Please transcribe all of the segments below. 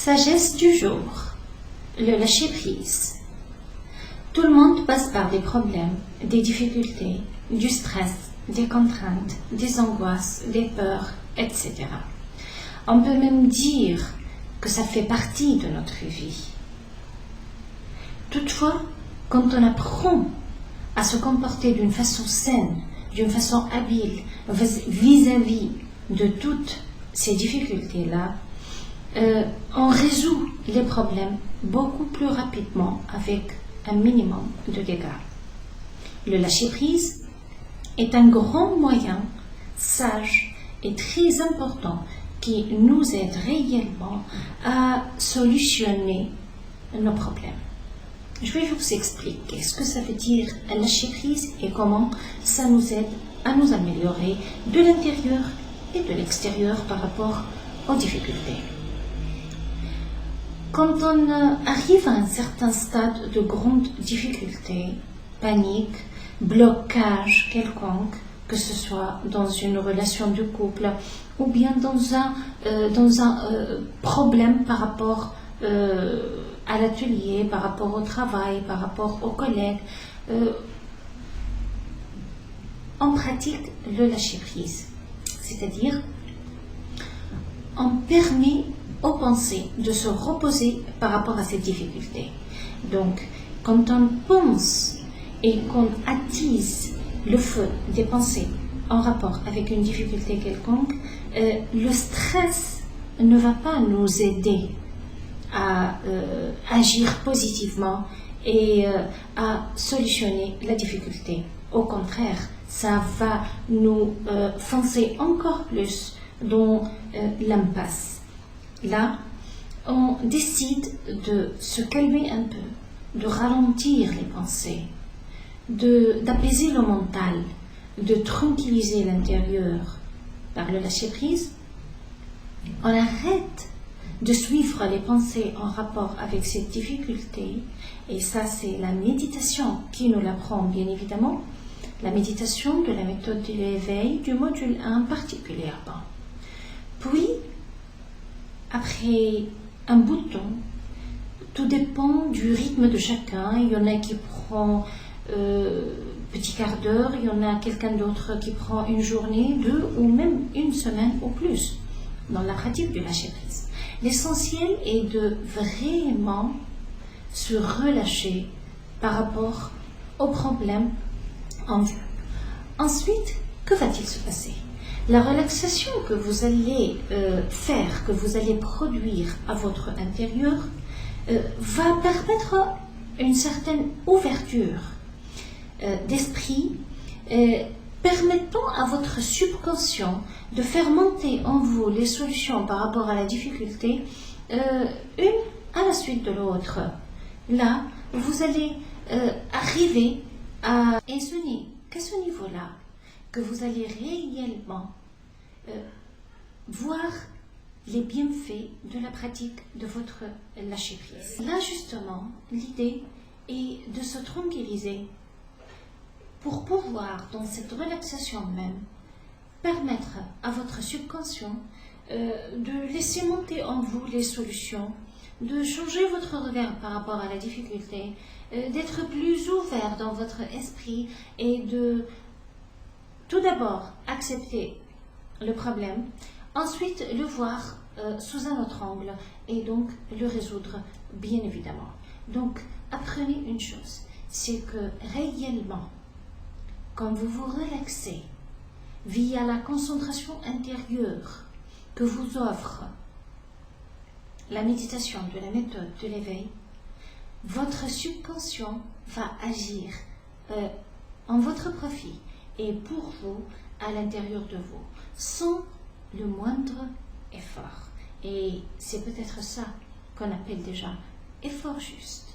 Sagesse du jour, le lâcher-prise. Tout le monde passe par des problèmes, des difficultés, du stress, des contraintes, des angoisses, des peurs, etc. On peut même dire que ça fait partie de notre vie. Toutefois, quand on apprend à se comporter d'une façon saine, d'une façon habile, vis-à-vis de toutes ces difficultés-là, on résout les problèmes beaucoup plus rapidement avec un minimum de dégâts. Le lâcher-prise est un grand moyen sage et très important qui nous aide réellement à solutionner nos problèmes. Je vais vous expliquer ce que ça veut dire lâcher-prise et comment ça nous aide à nous améliorer de l'intérieur et de l'extérieur par rapport aux difficultés. Quand on arrive à un certain stade de grande difficulté, panique, blocage quelconque, que ce soit dans une relation de couple ou bien dans un problème par rapport à l'atelier, par rapport au travail, par rapport aux collègues, on pratique le lâcher-prise. C'est-à-dire, on permet aux pensées de se reposer par rapport à cette difficulté. Donc, quand on pense et qu'on attise le feu des pensées en rapport avec une difficulté quelconque, le stress ne va pas nous aider à agir positivement et à solutionner la difficulté. Au contraire, ça va nous foncer encore plus dans l'impasse. Là, on décide de se calmer un peu, de ralentir les pensées, d'apaiser le mental, de tranquilliser l'intérieur par le lâcher-prise. On arrête de suivre les pensées en rapport avec cette difficulté, et ça c'est la méditation qui nous l'apprend bien évidemment, la méditation de la méthode de l'éveil du module 1 particulièrement. Puis, après un bout de temps, tout dépend du rythme de chacun. Il y en a qui prend petit quart d'heure, il y en a quelqu'un d'autre qui prend une journée, 2 ou même une semaine ou plus dans la pratique du lâcher-prise. L'essentiel est de vraiment se relâcher par rapport aux problèmes en vue. Ensuite, que va-t-il se passer? La relaxation que vous allez faire, que vous allez produire à votre intérieur, va permettre une certaine ouverture d'esprit, permettant à votre subconscient de faire monter en vous les solutions par rapport à la difficulté, une à la suite de l'autre. Là, vous allez arriver à... Et ce n'est qu'à ce niveau-là que vous allez réellement voir les bienfaits de la pratique de votre lâcher-prise. Là, justement, l'idée est de se tranquilliser pour pouvoir, dans cette relaxation même, permettre à votre subconscient de laisser monter en vous les solutions, de changer votre regard par rapport à la difficulté, d'être plus ouvert dans votre esprit et de tout d'abord accepter le problème, ensuite le voir sous un autre angle et donc le résoudre bien évidemment. Donc apprenez une chose, c'est que réellement, quand vous vous relaxez via la concentration intérieure que vous offre la méditation de la méthode de l'éveil, votre subconscient va agir en votre profit et pour vous, à l'intérieur de vous, sans le moindre effort. Et c'est peut-être ça qu'on appelle déjà effort juste.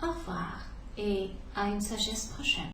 Au revoir et à une sagesse prochaine.